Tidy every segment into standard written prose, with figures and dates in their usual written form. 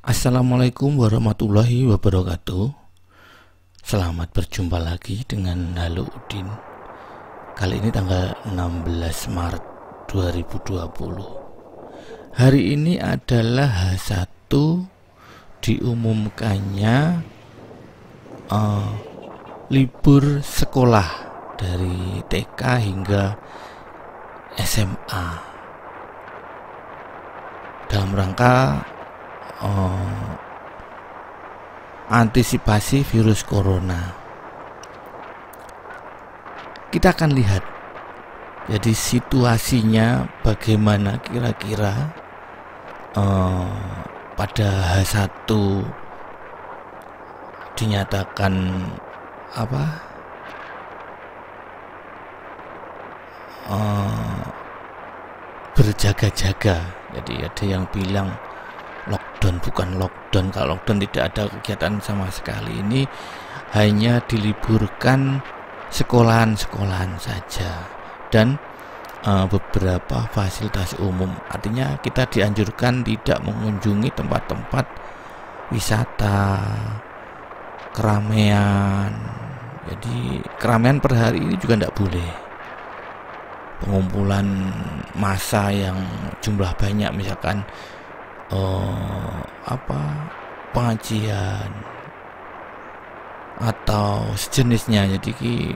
Assalamualaikum warahmatullahi wabarakatuh. Selamat berjumpa lagi dengan Halo Udin. Kali ini tanggal 16 Maret 2020. Hari ini adalah H1 diumumkannya libur sekolah dari TK hingga SMA dalam rangka antisipasi virus corona. Kita akan lihat jadi situasinya bagaimana kira-kira pada H1 dinyatakan berjaga-jaga. Jadi ada yang bilang lockdown, bukan lockdown. Kalau lockdown tidak ada kegiatan sama sekali. Ini hanya diliburkan sekolahan-sekolahan saja dan beberapa fasilitas umum. Artinya kita dianjurkan tidak mengunjungi tempat-tempat wisata, keramaian. Jadi keramaian per hari ini juga tidak boleh. Pengumpulan massa yang jumlah banyak, misalkan pengajian atau sejenisnya. Jadi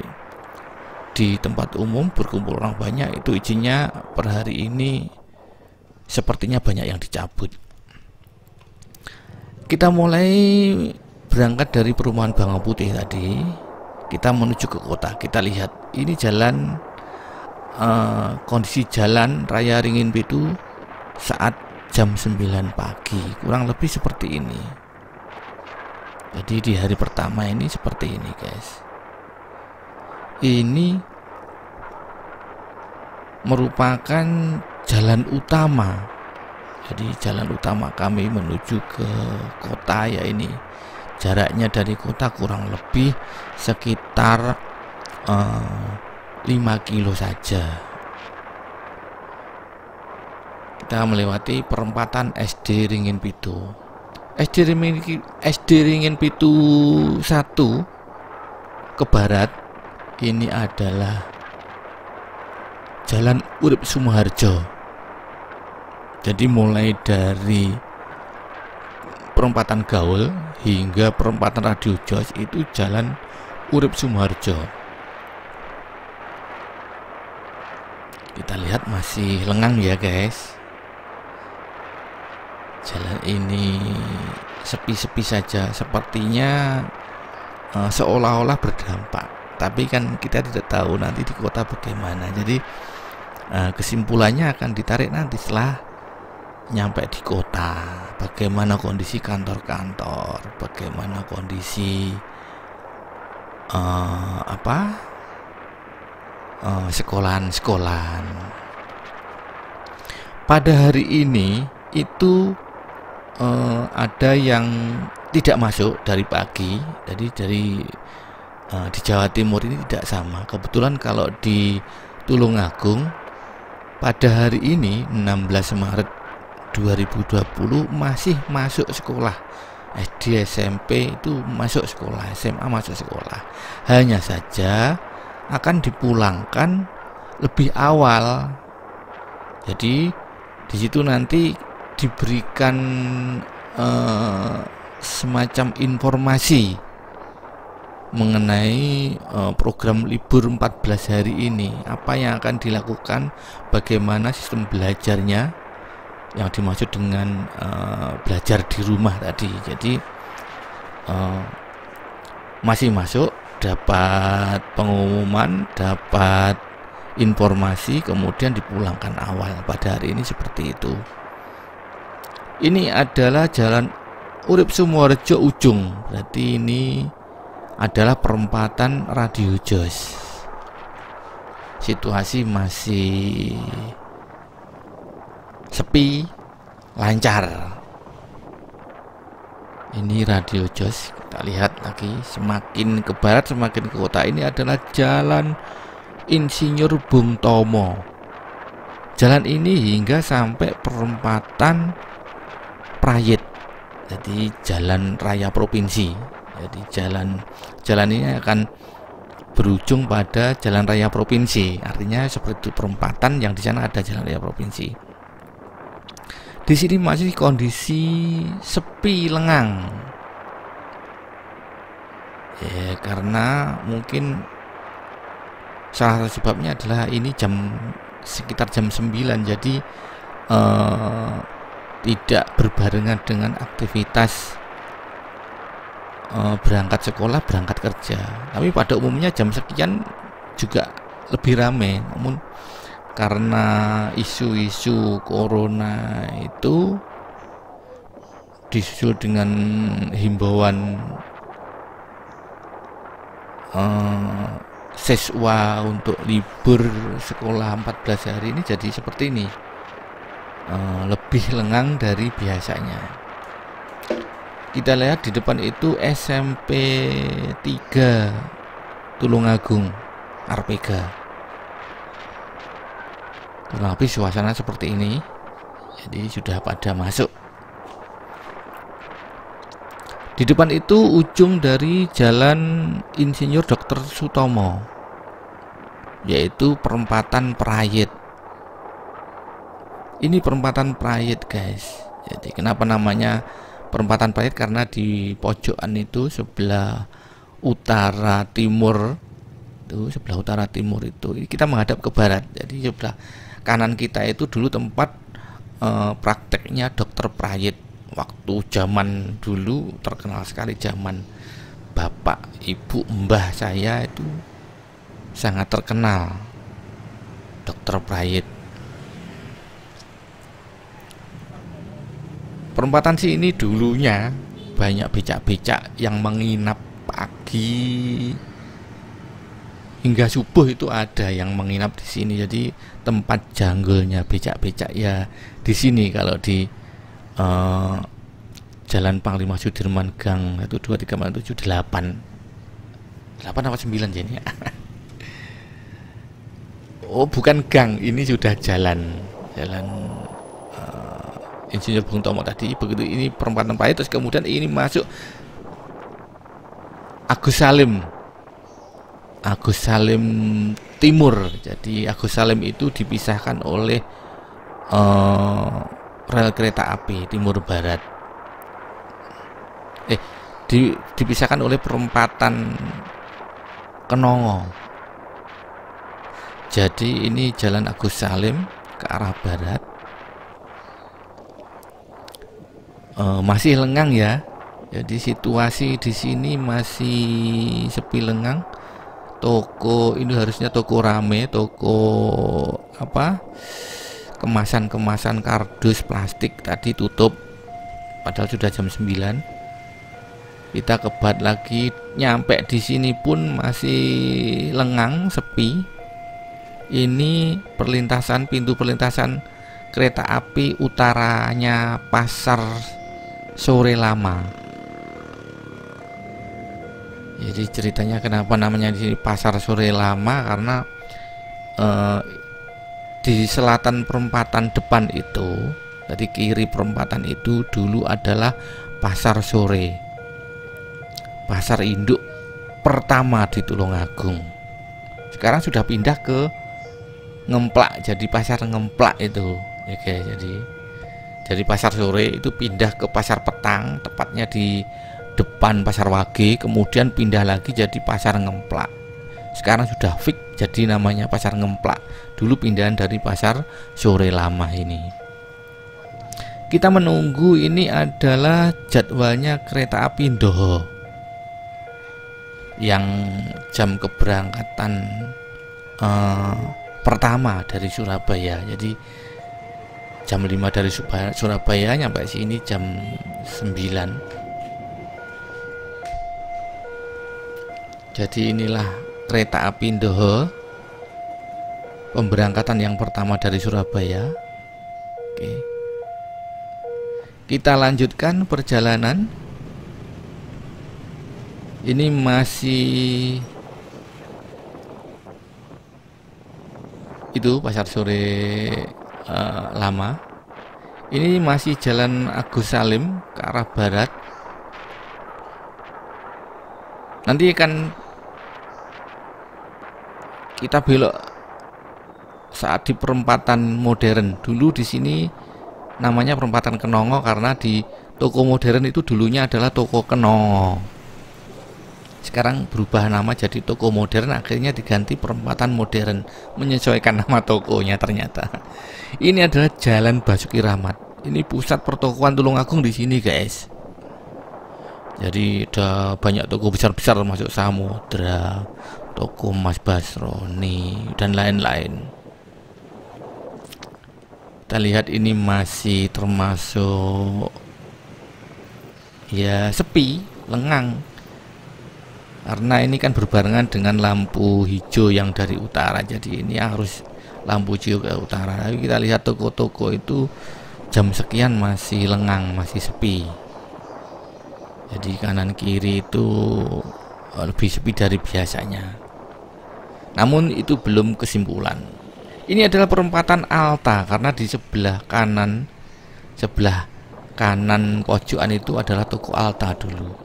di tempat umum berkumpul orang banyak itu izinnya per hari ini sepertinya banyak yang dicabut. Kita mulai berangkat dari perumahan Bangau Putih tadi, kita menuju ke kota. Kita lihat ini jalan, kondisi jalan Raya Ringin Pitu saat jam 9 pagi, kurang lebih seperti ini. Jadi di hari pertama ini seperti ini, guys. Ini merupakan jalan utama. Jadi jalan utama kami menuju ke kota, ya ini. Jaraknya dari kota kurang lebih sekitar 5 kilo saja. Kita melewati perempatan SD Ringin Pitu. SD Ringin Pitu 1 ke barat ini adalah Jalan Urip Sumoharjo. Jadi mulai dari perempatan Gaul hingga perempatan Radio Jos itu Jalan Urip Sumoharjo. Kita lihat masih lengang ya, guys. Jalan ini sepi-sepi saja, sepertinya seolah-olah berdampak. Tapi kan kita tidak tahu nanti di kota bagaimana. Jadi kesimpulannya akan ditarik nanti setelah nyampe di kota. Bagaimana kondisi kantor-kantor, bagaimana kondisi sekolahan-sekolahan. Pada hari ini itu ada yang tidak masuk dari pagi. Jadi di Jawa Timur ini tidak sama. Kebetulan kalau di Tulungagung pada hari ini 16 Maret 2020 masih masuk sekolah. SD, SMP itu masuk sekolah, SMA masuk sekolah. Hanya saja akan dipulangkan lebih awal. Jadi di situ nanti diberikan semacam informasi mengenai program libur 14 hari ini, apa yang akan dilakukan, bagaimana sistem belajarnya, yang dimaksud dengan belajar di rumah tadi. Jadi masih masuk, dapat pengumuman, dapat informasi, kemudian dipulangkan awal. Pada hari ini seperti itu. Ini adalah Jalan Urip Sumoharjo ujung. Berarti ini adalah perempatan Radio Jos. Situasi masih sepi, lancar. Ini Radio Jos. Kita lihat lagi, semakin ke barat, semakin ke kota. Ini adalah Jalan Insinyur Bung Tomo. Jalan ini hingga sampai perempatan Prayit. Jadi jalan raya provinsi. Jadi jalan ini akan berujung pada jalan raya provinsi. Artinya seperti itu, perempatan yang di sana ada jalan raya provinsi. Di sini masih kondisi sepi lengang. Ya, karena mungkin salah satu sebabnya adalah ini sekitar jam 9, jadi tidak berbarengan dengan aktivitas berangkat sekolah, berangkat kerja. Tapi pada umumnya jam sekian juga lebih ramai. Namun karena isu-isu corona itu disusul dengan himbauan siswa untuk libur sekolah 14 hari ini, jadi seperti ini, lebih lengang dari biasanya. Kita lihat di depan itu SMP 3 Tulungagung Arpega. Kurang lebih suasana seperti ini. Jadi sudah pada masuk. Di depan itu ujung dari Jalan Insinyur Dr. Sutomo, yaitu perempatan Prayit. Ini perempatan Prayit, guys. Jadi kenapa namanya perempatan Prayit? Karena di pojokan itu sebelah utara timur itu kita menghadap ke barat. Jadi sebelah kanan kita itu dulu tempat prakteknya Dokter Prayit. Waktu zaman dulu terkenal sekali, zaman bapak, ibu, mbah saya itu sangat terkenal Dokter Prayit. Perempatan sini dulunya banyak becak-becak yang menginap pagi hingga subuh, itu ada yang menginap di sini. Jadi tempat janggulnya becak-becak ya di sini. Kalau di Jalan Panglima Sudirman Gang 1 2 3 4 7 8 apa 9 jadi. Oh, bukan gang, ini sudah jalan Insinyur Bung Tomo tadi. Begitu ini perempatan Prayit, terus kemudian ini masuk Agus Salim Timur. Jadi Agus Salim itu dipisahkan oleh rel kereta api timur barat. Dipisahkan oleh perempatan Kenongo. Jadi ini Jalan Agus Salim ke arah barat. Masih lengang ya. Jadi situasi di sini masih sepi lengang. Toko ini harusnya toko rame, toko kemasan kardus plastik tadi tutup, padahal sudah jam 9. Kita kebat lagi, nyampe di sini pun masih lengang, sepi. Ini pintu perlintasan kereta api utaranya Pasar Sore Lama. Jadi ceritanya kenapa namanya di sini Pasar Sore Lama, karena di selatan perempatan depan itu, dari kiri perempatan itu dulu adalah pasar sore, pasar induk pertama di Tulungagung. Sekarang sudah pindah ke Ngemplak, jadi pasar Ngemplak itu. Oke, jadi pasar sore itu pindah ke pasar petang, tepatnya di depan pasar Wage, kemudian pindah lagi jadi pasar Ngemplak. Sekarang sudah fix jadi namanya pasar Ngemplak. Dulu pindahan dari pasar Sore Lama ini. Kita menunggu, ini adalah jadwalnya kereta api Indoho yang jam keberangkatan pertama dari Surabaya. Jadi jam 5 dari Surabaya, nyampe sini jam 9. Jadi inilah kereta api Indoho, pemberangkatan yang pertama dari Surabaya. Oke. Kita lanjutkan perjalanan. Ini masih itu pasar sore lama. Ini masih Jalan Agus Salim ke arah barat. Nanti akan kita belok saat di perempatan modern. Dulu di sini namanya perempatan Kenongo karena di toko modern itu dulunya adalah toko Kenongo. Sekarang berubah nama jadi toko modern, akhirnya diganti perempatan modern, menyesuaikan nama tokonya ternyata. Ini adalah Jalan Basuki Rahmat. Ini pusat pertokoan Tulungagung di sini, guys. Jadi ada banyak toko besar-besar termasuk Samudra, toko Mas Basroni dan lain-lain. Kita lihat ini masih termasuk ya sepi, lengang. Karena ini kan berbarengan dengan lampu hijau yang dari utara, jadi ini harus lampu hijau ke utara. Tapi kita lihat toko-toko itu jam sekian masih lengang, masih sepi. Jadi kanan kiri itu lebih sepi dari biasanya. Namun itu belum kesimpulan. Ini adalah perempatan Alta karena di sebelah kanan pojokan itu adalah toko Alta dulu.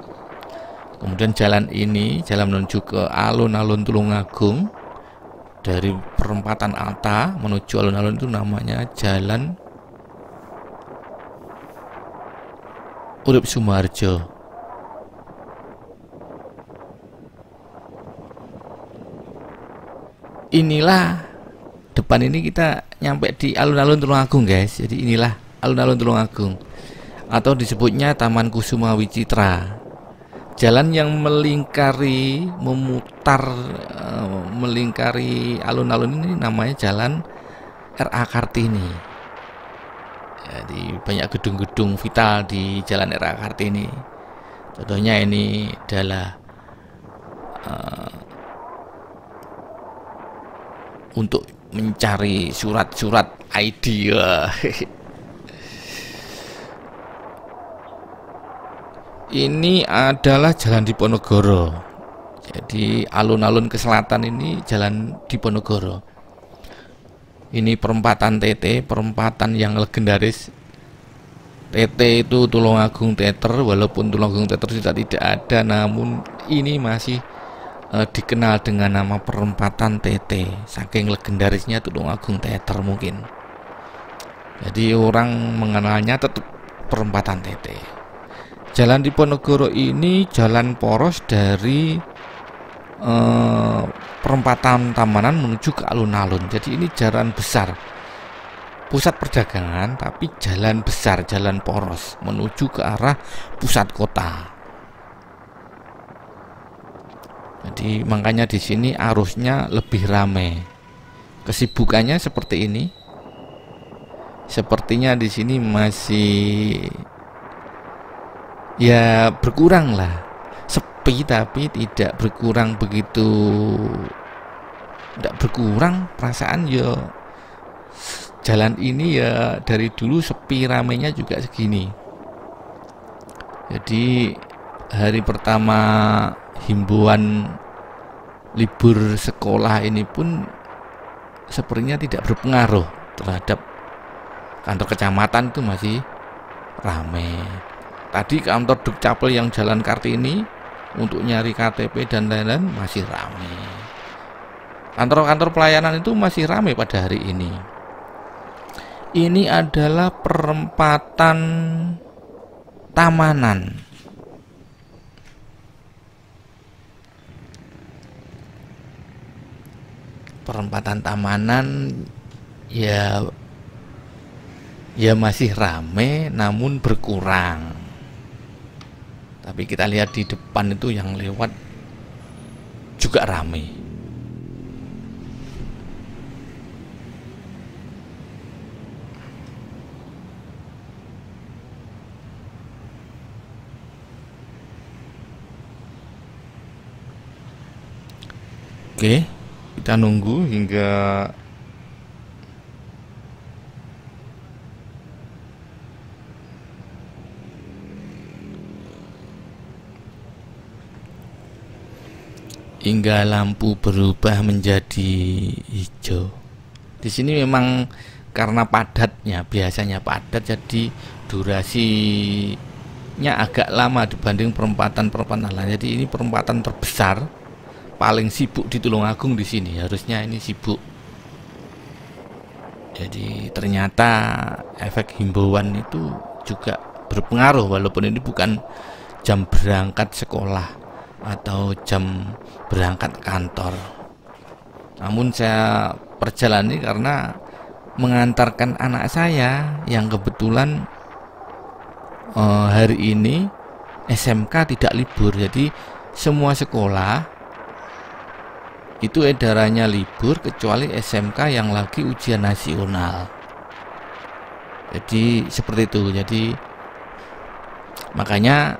Kemudian jalan ini, jalan menuju ke alun-alun Tulungagung. Dari perempatan Alta menuju alun-alun itu namanya Jalan Urip Sumarjo. Inilah depan ini kita nyampe di alun-alun Tulungagung, guys. Jadi inilah alun-alun Tulungagung atau disebutnya Taman Kusuma Wicitra. Jalan yang melingkari, melingkari alun-alun ini namanya Jalan R.A. Kartini. Jadi banyak gedung-gedung vital di Jalan R.A. Kartini. Contohnya ini adalah untuk mencari surat-surat ID. Ini adalah Jalan Diponegoro. Jadi alun-alun ke selatan ini Jalan Diponegoro. Ini perempatan TT, perempatan yang legendaris. TT itu Tulungagung Teater, walaupun Tulungagung Teater sudah tidak ada, namun ini masih dikenal dengan nama perempatan TT, saking legendarisnya Tulungagung Teater mungkin. Jadi orang mengenalnya tetap perempatan TT. Jalan Diponegoro ini jalan poros dari perempatan Tamanan menuju ke alun-alun. Jadi ini jalan besar, pusat perdagangan, tapi jalan besar, jalan poros menuju ke arah pusat kota. Jadi makanya di sini arusnya lebih ramai. Kesibukannya seperti ini. Sepertinya di sini masih ya berkurang lah, sepi tapi tidak berkurang begitu, tidak berkurang perasaan ya. Jalan ini ya dari dulu sepi, ramainya juga segini. Jadi hari pertama himbauan libur sekolah ini pun sepertinya tidak berpengaruh terhadap kantor kecamatan, itu masih ramai. Tadi kantor Dukcapil yang Jalan Kartini untuk nyari KTP dan lain-lain masih ramai. Kantor-kantor pelayanan itu masih ramai pada hari ini. Ini adalah perempatan Tamanan. Perempatan Tamanan ya masih ramai namun berkurang. Tapi kita lihat di depan itu yang lewat juga ramai. Oke, kita nunggu hingga lampu berubah menjadi hijau. Di sini memang karena padatnya, biasanya padat, jadi durasinya agak lama dibanding perempatan-perempatan lain. Jadi ini perempatan terbesar, paling sibuk di Tulungagung di sini. Harusnya ini sibuk. Jadi ternyata efek himbauan itu juga berpengaruh, walaupun ini bukan jam berangkat sekolah atau jam berangkat kantor. Namun saya perjalani karena mengantarkan anak saya yang kebetulan hari ini SMK tidak libur. Jadi semua sekolah itu edarannya libur kecuali SMK yang lagi ujian nasional. Jadi seperti itu. Jadi makanya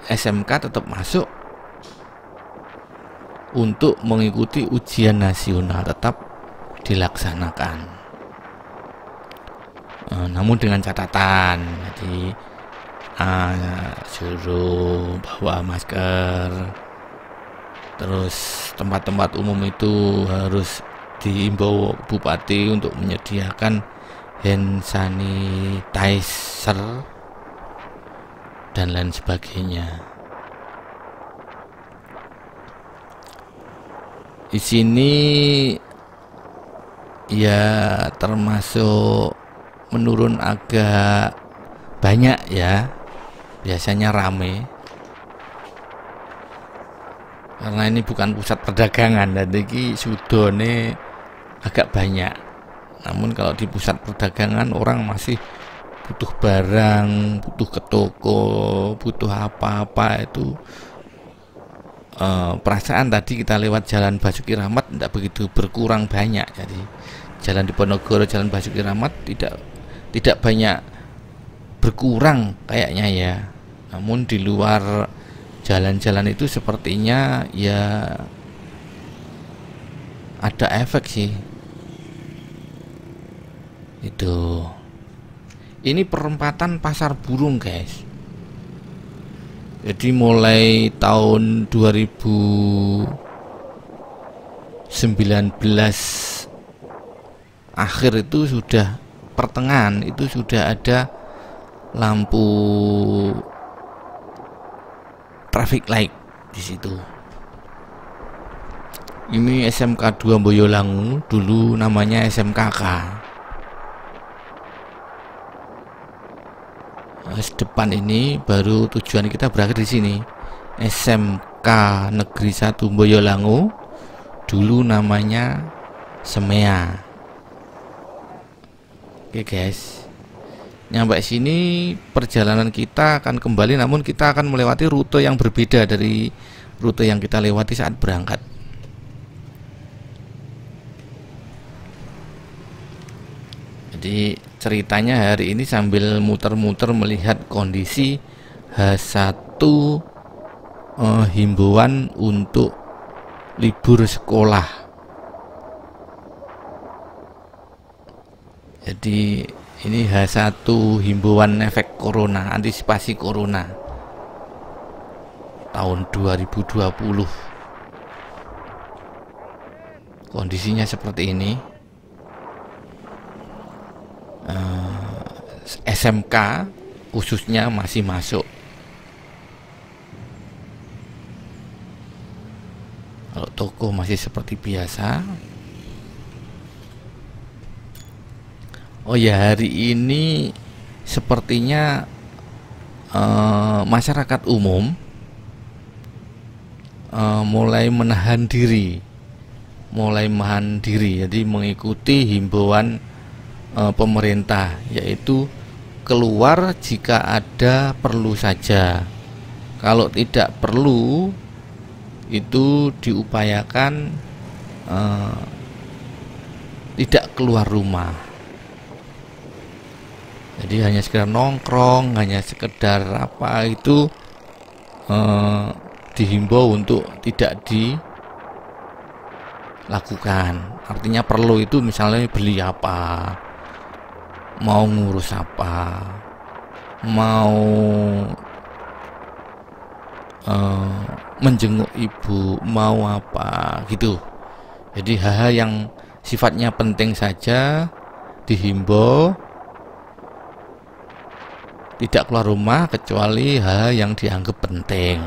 SMK tetap masuk untuk mengikuti ujian nasional, tetap dilaksanakan. Namun dengan catatan, jadi suruh bawa masker, terus tempat-tempat umum itu harus diimbau bupati untuk menyediakan hand sanitizer dan lain sebagainya. Di sini ya termasuk menurun agak banyak ya, biasanya rame karena ini bukan pusat perdagangan, jadi sudone agak banyak. Namun kalau di pusat perdagangan orang masih butuh barang, butuh ke toko, butuh apa-apa itu. Perasaan tadi kita lewat Jalan Basuki Rahmat tidak begitu berkurang banyak. Jadi Jalan Diponegoro, Jalan Basuki Rahmat tidak banyak berkurang kayaknya ya. Namun di luar jalan-jalan itu sepertinya ya ada efek sih. Itu. Ini perempatan Pasar Burung, guys. Jadi mulai tahun 2019 akhir itu sudah, pertengahan itu sudah ada lampu traffic light di situ. Ini SMK 2 Boyolangu, dulu namanya SMKK. Depan ini baru tujuan kita berakhir di sini. SMK Negeri 1 Boyolangu, dulu namanya Semea. Oke guys, nyampe sini perjalanan kita akan kembali, namun kita akan melewati rute yang berbeda dari rute yang kita lewati saat berangkat. Jadi ceritanya hari ini sambil muter-muter melihat kondisi H1 himbauan untuk libur sekolah. Jadi ini H1 himbauan efek corona, antisipasi corona tahun 2020. Kondisinya seperti ini. SMK khususnya masih masuk. Kalau toko masih seperti biasa. Oh ya, hari ini sepertinya masyarakat umum mulai menahan diri, jadi mengikuti himbauan pemerintah, yaitu keluar jika ada perlu saja. Kalau tidak perlu itu diupayakan tidak keluar rumah. Jadi hanya sekedar nongkrong, hanya sekedar apa itu dihimbau untuk tidak dilakukan. Artinya perlu itu misalnya beli apa, mau ngurus apa, mau menjenguk ibu, mau apa gitu. Jadi hal-hal yang sifatnya penting saja dihimbau tidak keluar rumah kecuali hal yang dianggap penting.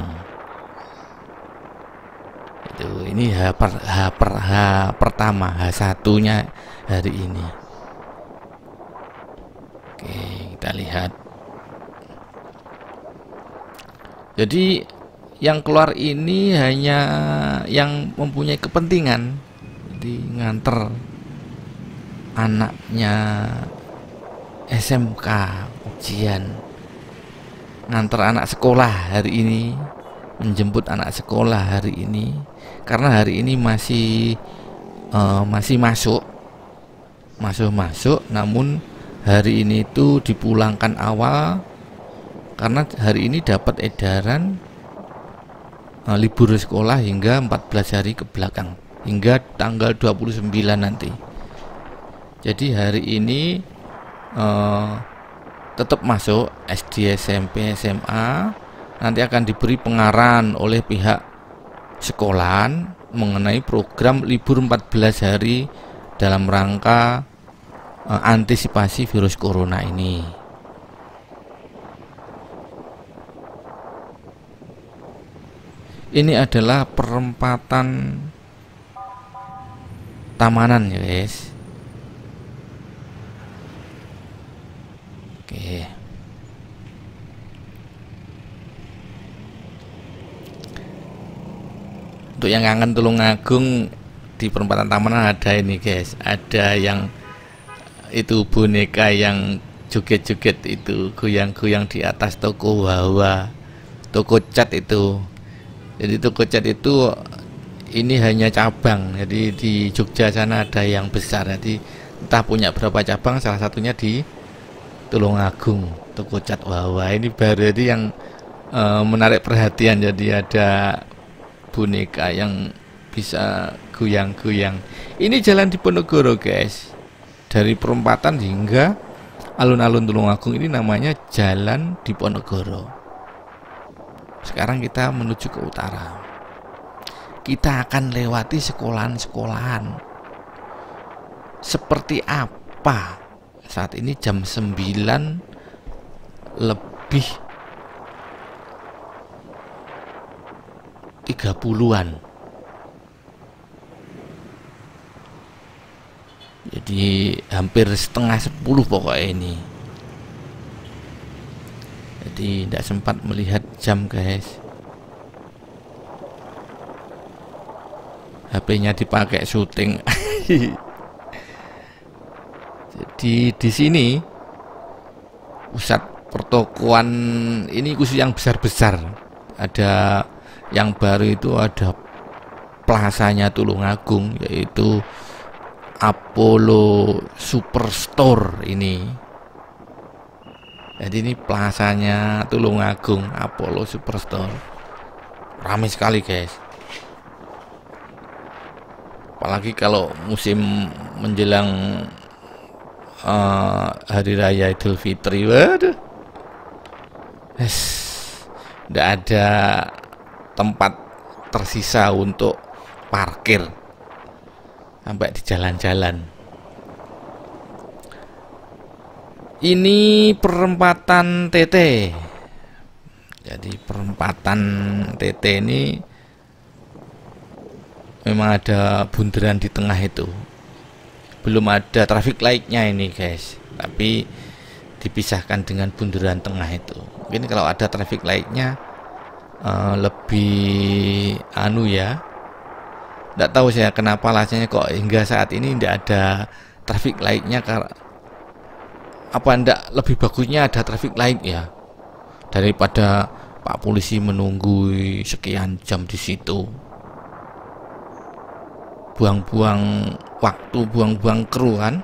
Ini H pertama, H1-nya hari ini. Oke, kita lihat. Jadi yang keluar ini hanya yang mempunyai kepentingan. Jadi nganter anaknya SMK ujian, nganter anak sekolah hari ini, menjemput anak sekolah hari ini, karena hari ini masih masuk, namun hari ini itu dipulangkan awal karena hari ini dapat edaran libur sekolah hingga 14 hari ke belakang, hingga tanggal 29 nanti. Jadi hari ini tetap masuk SD, SMP, SMA. Nanti akan diberi pengarahan oleh pihak sekolahan mengenai program libur 14 hari dalam rangka antisipasi virus corona ini. Ini adalah perempatan Tamanan ya guys. Oke. Untuk yang kangen Tulungagung, di perempatan Tamanan ada ini guys, ada yang itu boneka yang joget-joget itu, goyang-goyang di atas toko Wawa, toko cat itu. Jadi toko cat itu ini hanya cabang, jadi di Jogja sana ada yang besar, jadi entah punya berapa cabang, salah satunya di Tulungagung, toko cat Wawa. Ini baru jadi yang menarik perhatian, jadi ada boneka yang bisa goyang-goyang. Ini jalan di Ponorogo guys, dari perempatan hingga alun-alun Tulungagung ini namanya Jalan di Ponorogo. Sekarang kita menuju ke utara, kita akan lewati sekolahan-sekolahan. Seperti apa? Saat ini jam 9 lebih 30-an. Jadi hampir setengah 10 pokoknya ini. Jadi tidak sempat melihat jam guys. HP-nya dipakai syuting. Jadi di sini pusat pertokoan ini khusus yang besar-besar. Ada yang baru itu ada plasanya Tulungagung, yaitu Apollo Superstore ini. Jadi ini plasanya Tulungagung, Apollo Superstore. Ramai sekali guys. Apalagi kalau musim menjelang Hari Raya Idul Fitri, waduh, tidak ada tempat tersisa untuk parkir sampai di jalan-jalan. Ini perempatan TT. Jadi perempatan TT ini memang ada bundaran di tengah itu. Belum ada traffic light-nya ini guys, tapi dipisahkan dengan bundaran tengah itu. Mungkin kalau ada traffic light-nya lebih anu ya. Tidak tahu saya kenapa alasannya kok hingga saat ini tidak ada traffic light-nya. Apa ndak lebih bagusnya ada traffic light ya, daripada Pak Polisi menunggu sekian jam di situ, buang-buang waktu, buang-buang kru kan.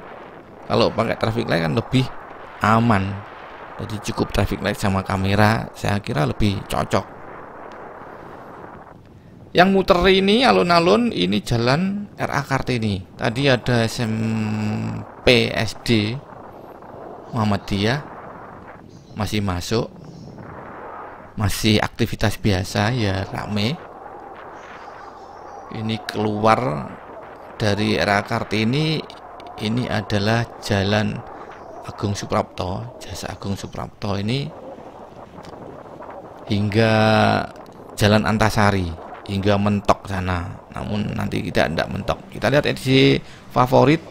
Kalau pakai traffic light kan lebih aman. Jadi cukup traffic light sama kamera, saya kira lebih cocok. Yang muter ini alun-alun ini jalan RA Kartini. Tadi ada SMP SD Muhammadiyah masih masuk, masih aktivitas biasa ya, rame. Ini keluar dari RA Kartini, ini adalah Jalan Agung Suprapto, Jasa Agung Suprapto ini hingga Jalan Antasari, hingga mentok sana. Namun nanti kita tidak mentok. Kita lihat edisi favorit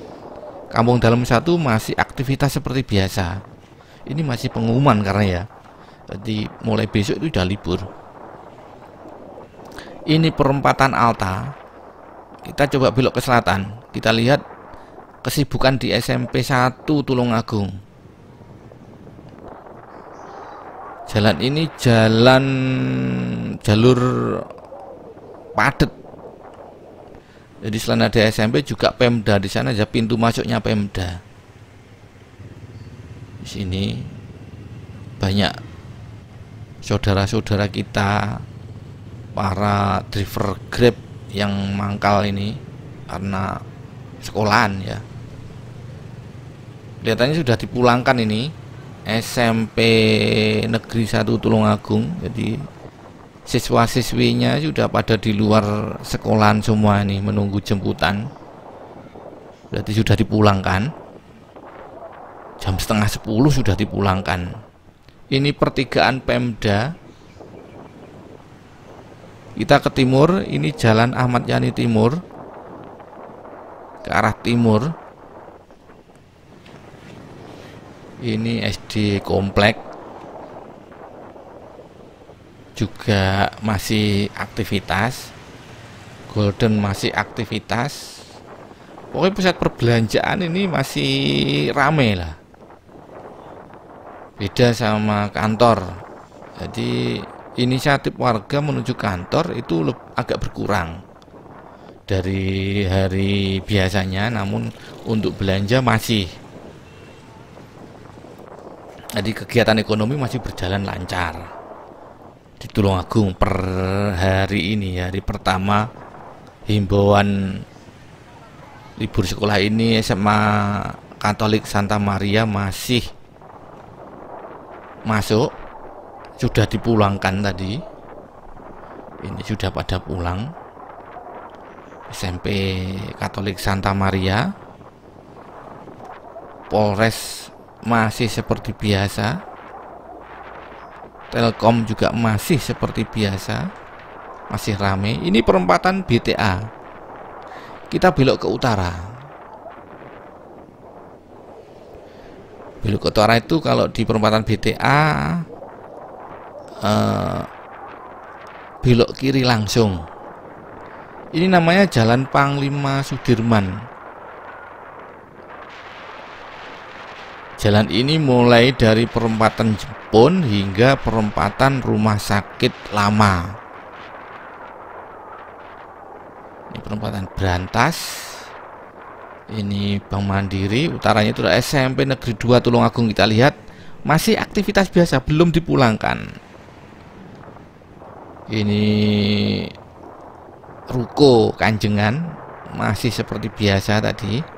Kampung Dalam 1 masih aktivitas seperti biasa. Ini masih pengumuman karena ya, jadi mulai besok itu udah libur. Ini perempatan Alta. Kita coba belok ke selatan. Kita lihat kesibukan di SMP 1 Tulungagung. Jalan ini jalur padat. Jadi selain ada SMP juga Pemda, di sana ada pintu masuknya Pemda. Di sini banyak saudara-saudara kita para driver Grab yang mangkal ini karena sekolahan ya. Kelihatannya sudah dipulangkan ini SMP Negeri 1 Tulungagung. Jadi siswa-siswinya sudah pada di luar sekolahan semua ini menunggu jemputan. Berarti sudah dipulangkan. Jam setengah 10 sudah dipulangkan. Ini pertigaan Pemda. Kita ke timur, ini Jalan Ahmad Yani Timur, ke arah timur. Ini SD Komplek juga masih aktivitas. Golden masih aktivitas. Pokoknya pusat perbelanjaan ini masih rame lah. Beda sama kantor. Jadi inisiatif warga menuju kantor itu agak berkurang dari hari biasanya, namun untuk belanja masih. Jadi kegiatan ekonomi masih berjalan lancar di Tulungagung per hari ini ya, hari pertama himbauan libur sekolah ini. SMA Katolik Santa Maria masih masuk, sudah dipulangkan tadi. Ini sudah pada pulang. SMP Katolik Santa Maria, Polres masih seperti biasa, Telkom juga masih seperti biasa, masih ramai. Ini perempatan BTA. Kita belok ke utara. Belok ke utara itu kalau di perempatan BTA belok kiri langsung. Ini namanya Jalan Panglima Sudirman. Jalan ini mulai dari perempatan Jepun hingga perempatan Rumah Sakit Lama. Ini perempatan Brantas. Ini Bank Mandiri. Utaranya itu adalah SMP Negeri 2 Tulungagung. Kita lihat masih aktivitas biasa, belum dipulangkan. Ini Ruko Kanjengan masih seperti biasa tadi.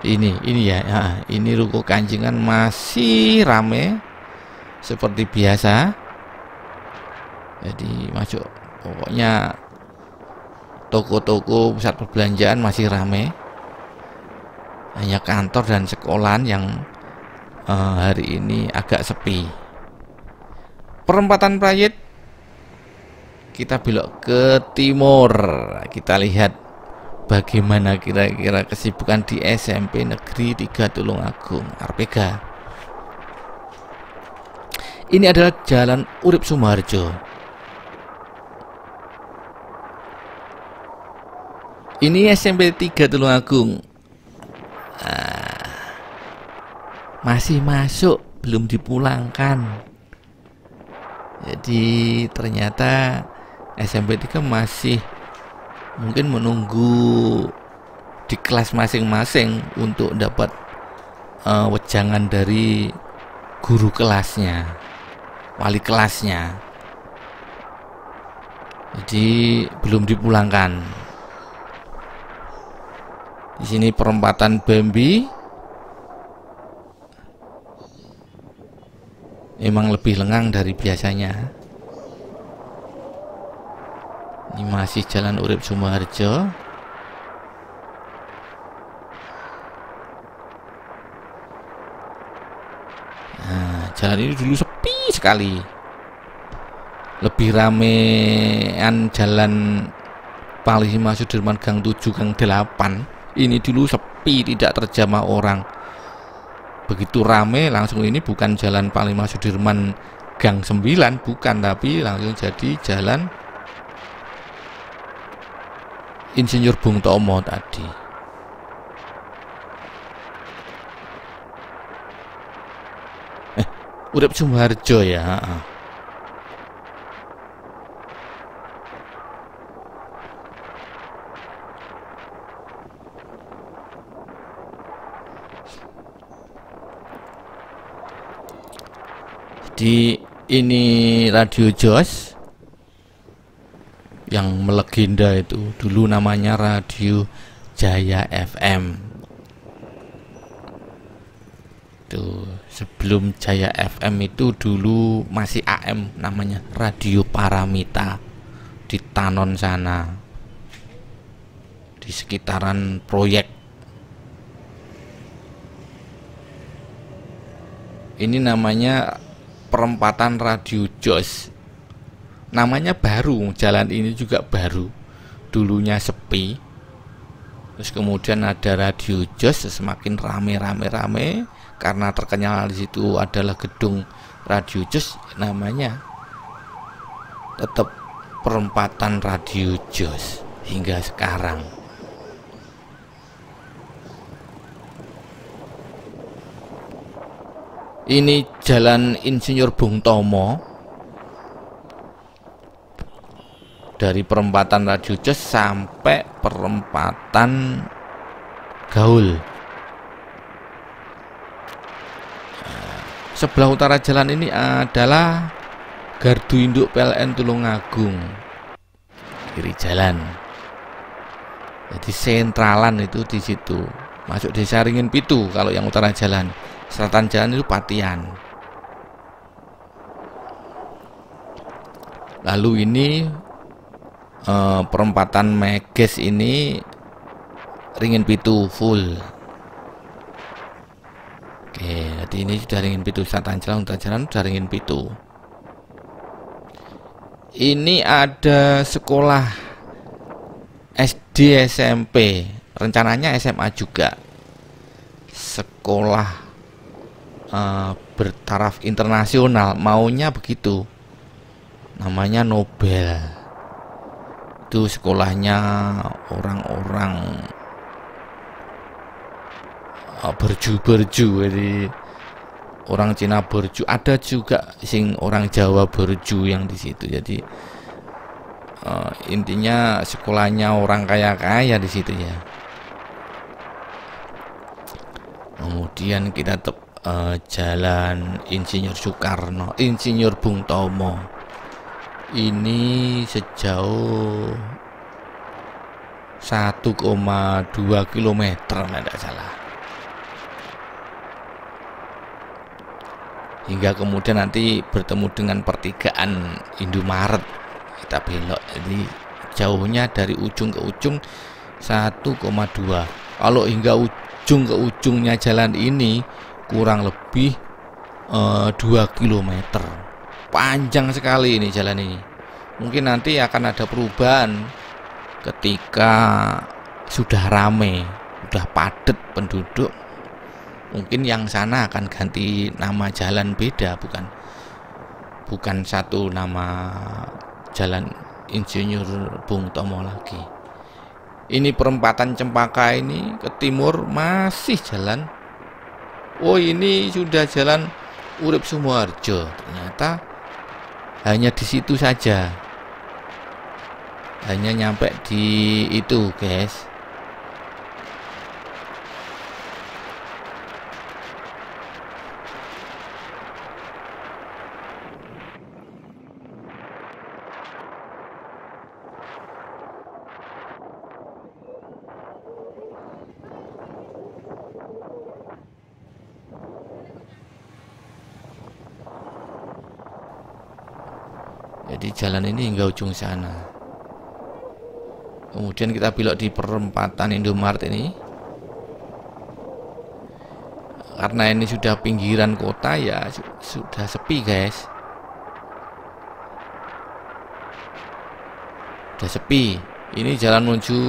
Ini ya, ini Ruko Kanjengan masih rame seperti biasa. Jadi masuk, pokoknya toko-toko pusat perbelanjaan masih rame. Hanya kantor dan sekolahan yang hari ini agak sepi. Perempatan Prayit, kita belok ke timur. Kita lihat bagaimana kira-kira kesibukan di SMP Negeri 3 Tulungagung, Arpega. Ini adalah Jalan Urip Sumoharjo. Ini SMP 3 Tulungagung. Masih masuk, belum dipulangkan. Jadi ternyata SMP 3 masih mungkin menunggu di kelas masing-masing untuk dapat wejangan dari guru kelasnya, wali kelasnya. Jadi belum dipulangkan. Di sini perempatan Bambi. Memang lebih lengang dari biasanya. Ini masih Jalan Urip Sumoharjo. jalan ini dulu sepi sekali. Lebih ramean jalan Panglima Sudirman Gang 7 Gang 8. Ini dulu sepi, tidak terjamah orang. Begitu rame langsung ini bukan jalan Panglima Sudirman Gang 9, bukan, tapi langsung jadi jalan Insinyur Bung Tomo tadi. Urip Sumoharjo ya. Jadi ini Radio Jos yang melegenda itu dulu namanya Radio Jaya FM. Tuh, sebelum Jaya FM itu dulu masih AM, namanya Radio Paramita di Tanon sana, di sekitaran proyek. Ini namanya perempatan Radio Jos. Namanya baru, jalan ini juga baru, dulunya sepi. Terus kemudian ada Radio Jos, semakin rame karena terkenal di situ adalah gedung Radio Jos, namanya tetap perempatan Radio Jos hingga sekarang. Ini jalan Insinyur Bung Tomo dari perempatan Radio Jos sampai perempatan Gaul. Sebelah utara jalan ini adalah Gardu Induk PLN Tulungagung, kiri jalan. Jadi sentralan itu di situ. Masuk Desa Ringin Pitu kalau yang utara jalan. Selatan jalan itu Patian. Lalu ini perempatan Meges ini Ringin Pitu full. Oke, jadi ini sudah Ringin Pitu, selatan jalan, utara jalan sudah Ringin Pitu. Ini ada sekolah SD, SMP, rencananya SMA juga. Sekolah bertaraf internasional, maunya begitu. Namanya Nobel. Itu sekolahnya orang-orang berju, jadi orang Cina berju, ada juga sing orang Jawa berju yang di situ. Jadi intinya sekolahnya orang kaya-kaya di situ ya. Kemudian kita jalan Insinyur Soekarno, Insinyur Bung Tomo. Ini sejauh 1,2 km tidak salah. Hingga kemudian nanti bertemu dengan pertigaan Indomaret, kita belok. Jadi jauhnya dari ujung ke ujung 1,2. Kalau hingga ujung ke ujungnya jalan ini kurang lebih 2 km. Panjang sekali ini jalan ini. Mungkin nanti akan ada perubahan ketika sudah rame, sudah padat penduduk. Mungkin yang sana akan ganti nama jalan beda, bukan satu nama jalan Insinyur Bung Tomo lagi. Ini perempatan Cempaka ini ke timur masih jalan. Oh, ini sudah jalan Urip Sumoharjo. Ternyata hanya di situ saja. Hanya nyampe di itu, guys. Jadi jalan ini hingga ujung sana. Kemudian kita belok di perempatan Indomaret ini. karena ini sudah pinggiran kota ya sudah sepi guys, sudah sepi. Ini jalan menuju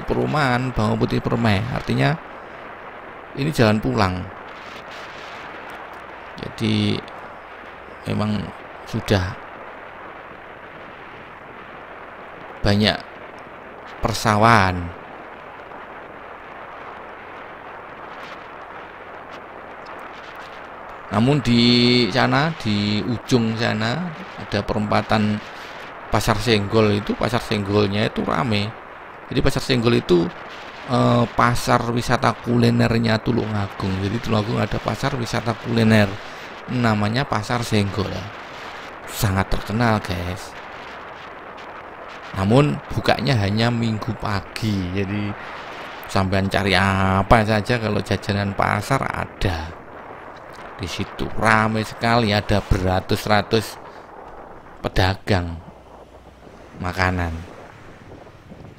perumahan Bawang Putih Permai, artinya ini jalan pulang. Jadi memang sudah banyak persawahan. Namun di sana, di ujung sana ada perempatan Pasar Senggol. Itu pasar Senggolnya itu rame. Jadi pasar Senggol itu pasar wisata kulinernya Tulungagung. Jadi Tulungagung ada pasar wisata kuliner namanya Pasar Senggol, sangat terkenal guys. Namun bukanya hanya Minggu pagi. Jadi sampean cari apa saja kalau jajanan pasar ada di situ, ramai sekali, ada beratus-ratus pedagang makanan.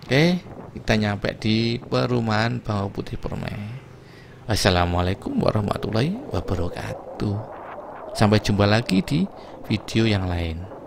Oke, kita nyampe di perumahan Bawang Putih Permai. Wassalamualaikum warahmatullahi wabarakatuh. Sampai jumpa lagi di video yang lain.